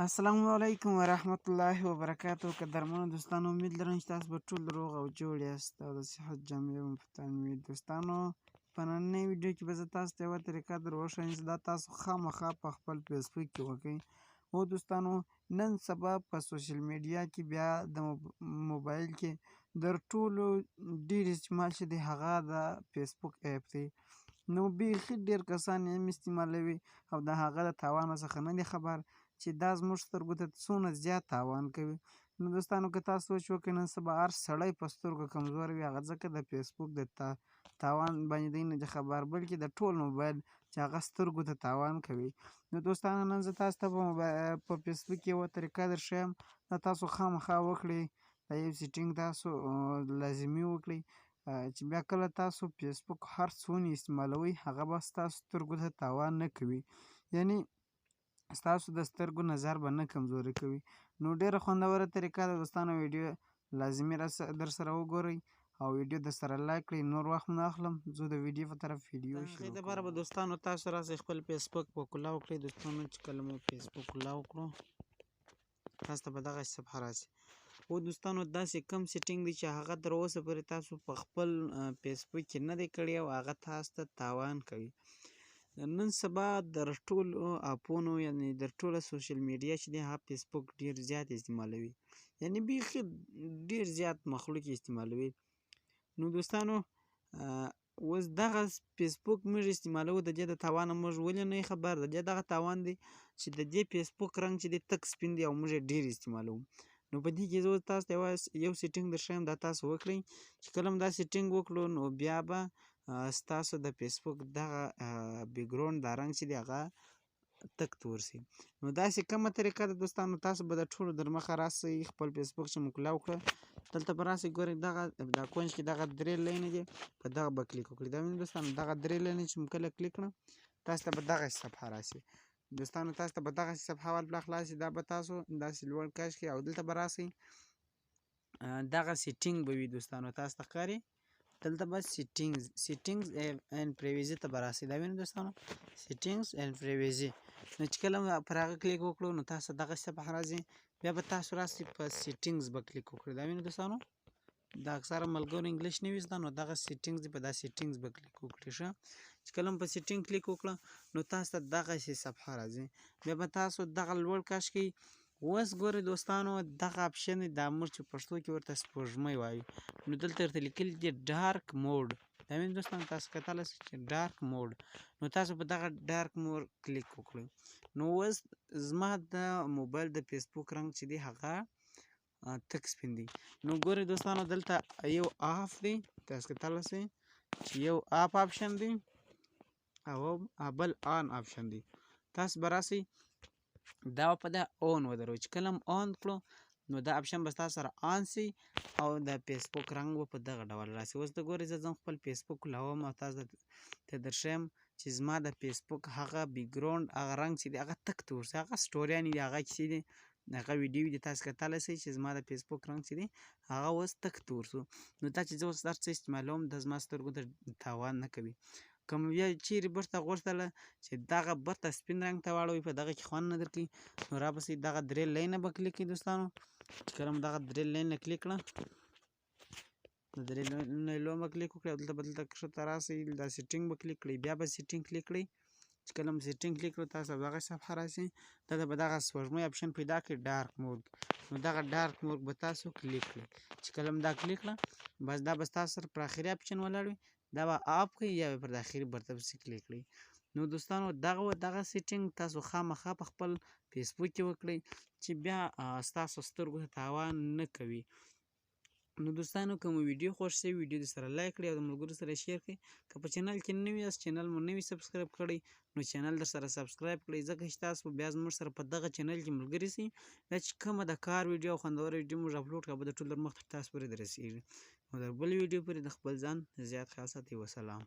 السلام علیکم ورحمت الله وبرکاتو. قدرمنو دوستانو، امید لرم چې تاسو به ټول روغ او جوړ یاست او د صحت جامې مو په تن وي. دوستانو، په نننۍ ویډیو کې به زه تاسو ته یوه طریقه در وښیم چې دا تاسو خامخا په خپل فیسبوک کې وکړئ. او دوستانو، نن سبا په سوشل میډیا کې بیا د موبایل کې در ټولو ډېر استعمال چې دی هغه د فیسبوک اپ دی. نو بیخي ډېر کسان یې هم استعمالوي او د هغه د تاوانو څخه نه دي خبر چې دا زموږ سترګو ته څومره زیات تاوان کوي. نو دوستانو، که تاسو سوچ وکړئ نن سبا هر سړی په سترګو کمزوری وي، هغه ځکه د فیسبوک د تاوان باندې دی نه دي خبر، بلکې د ټول موبایل چې هغه سترګو ته تاوان کوي. نو دوستانو، نن زه تاسو ته په فیسبوک کې یوه طریقه در ښیم، دا تاسو خامخا وکړئ. دا یو سیټینګ تاسو لازمي وکړئ چې بیا کله تاسو فیسبوک هر څونه استعمالوئ هغه به ستاسو سترګو ته تاوان نه کوي، یعنې ستاسو د سترګو نظر به نه کمزوري کوي. نو ډېره خوندوره طریقه ده دوستانو. ویډیو لازمي در سره وګورئ او ویډیو در سره لایک کړئ. نور وخت نه اخلم، زه د ویډیو په طرف ویډیو شروع کوم. دپاره به دوستانو تاسو راسئ خپل فیسبوک په کلاو کړئ. دوستانو، چې کله مو فیسبوک کلاو کړو تاسو ته به دغسې صفحه راسي. او دوستانو، داسې کم سیټینګ دی چې هغه تر اوسه پورې تاسو په خپل فیسبوک کې نه دی کړی او هغه تاسو ته تاوان کوي. نن سبا در ټولو اپونو، یعنې در ټوله سوشل میډیا چې دی هغه فیسبوک ډېر زیات استعمالوي، یعنې بیخي ډېر زیات مخلوق یې استعمالوي. نو دوستانو، اوس دغه فیسبوک موږ استعمالوو، د دې د تاوانه موږ ولې نه خبر؟ د دې دغه تاوان دی چې د دې فیسبوک رنګ چې دی تک سپین دی او موږ یې ډېر استعمالوو. نو په دې کې زه تاسو ته یو سیټینګ در ښیم، دا تاسو وکړئ. چې کله هم دا سیټینګ وکړو نو بیا به ستاسو د فیسبوک دغه بیکګراوند دا رنګ چې دی هغه تک تور شي. نو داسې کومه طریقه ده دوستانو، تاسو به د ټولو در مخه راسئ، خپل فیسبوک چې مو کلاو کړه دلته به راسئ. ګورئ دغه دا کونج کې دغه درې لینې دي، په دغه به کلیک وکړئ. دا وینئ دوستانو، دغه درې لینې چې مو کله کلیک کړه تاسو ته به دغسې صفحه راسي. دوستانو، تاسو ته به دغسې صفحه ولپله خلاصي. دا به تاسو داسې لوړ کش کړئ او دلته به راسئ. دغه سیټینګ به وي دوستانو، تاسو ته ښکاري. دلته به سیټینګز اینډ پریویزي ته به راسئ. دا وینئ دوستانو، سیټینګز اینډ پریویزي. نو چې کله پر هغه کلیک وکړو نو تاسو ته دغسې صفحه راځي. بیا به تاسو راسئ په سیټینګز به کلیک وکړئ. دا وینئ دوستانو، د اکثره ملګرو انګلیش نه وي زده، نو دغه سیټینګز دی، په دا سیټینګز به کلیک وکړئ. ښه، چې کله هم په سیټینګ کلیک وکړه نو تاسو ته دغسې صفحه راځي. بیا به تاسو دغه لوړ کش کړئ. اوس ګورئ دوستانو، دغه اپشن دی، دا موږ چې پښتو کې ورته سپوږمۍ وایو، نو دلته ورته لیکلي دي ډارک موډ. دا وینئ دوستانو، تاسو کتلی شئ چې ډارک موډ. نو تاسو په دغه ډارک موډ کلیک وکړئ. نو اوس زما د موبایل د فیسبوک رنګ چې دی هغه تک سپین دی. نو ګورئ دوستانو، دلته یو آف دی، تاسو کتلی شئ چې یو آف آپشن دی او بل آن آپشن دی. تاسو به راسئ دا په دا اون ودروئ. چې کله هم اون کړو نو دا اپشن به ستاسو سره آن سي او د فیسبوک رنګ به په دغه ډول راسي. اوس ته ګورئ، زه ځم خپل فیسبوک کلاوم او تاسو ته در ښیم چې زما د فیسبوک هغه بیکګراوند هغه رنګ چې دی هغه تک تور سي، هغه سټوریانې دي، هغه کیسې دي، هغه ویډیو دي. تاسو کتلی شئ چې زما د فیسبوک رنګ چې دی هغه اوس تک تور سو. نو دا چې زه اوس هر څه استعمالوم دا زما سترګو ته تاوان نه کوي. که مو بیا چیرې برته غوښتله چې دغه برته سپین رنګ ته واړوئ، په دغه کې خوند نه درکوي، نو راپسې دغه درې لینه به کلیک کړئ دوستانو. چې کله هم دغه درې لینه کلیک کړه، د درې لینه به کلیک وکړئ او دلته به دلته ښکته راسئ، دا سیټینګ به کلیک کړئ. بیا به سیټینګ کلیک کړئ. چې کله هم سیټینګ کلیک کړو تاسو به دغه صفحه راسي. دلته به دغه سپوږمۍ اپشن پیدا کړئ، ډارک موډ. نو دغه ډارک موډ به تاسو کلیک کړئ. چې کله هم دا کلیک کړه بس دا به ستاسو سره پر اخري اپشن ولاړ وي، دا به آف کړئ یا به پر اخري برته پسې کلیک کړئ. نو دوستانو، دغه سیټینګ تاسو خامخا په خپل فیسبوک کې وکړئ چې بیا ستاسو سترګو ته تاوان نه کوي. نو دوستانو، که مو ویډیو خوښ شوي ویډیو د سره لایک کړئ او د ملګرو سره شیر کړئ. که په چینل کې نوي یاست، چینل مو نوي سبسکرایب کړئ، نو چینل در سره سبسکرایب کړئ، ځکه چې تاسو بیا زموږ سره په دغه چینل کې ملګري شئ. دا چې کومه د کار ویډیو او خوندوره ویډیو موږ اپلوډ کړو به د ټولو در مخ ته تاسو پورې دررسېږي. نو د بل ویډیو پورې د خپل ځان زیات خیال ساتئ. وسلام.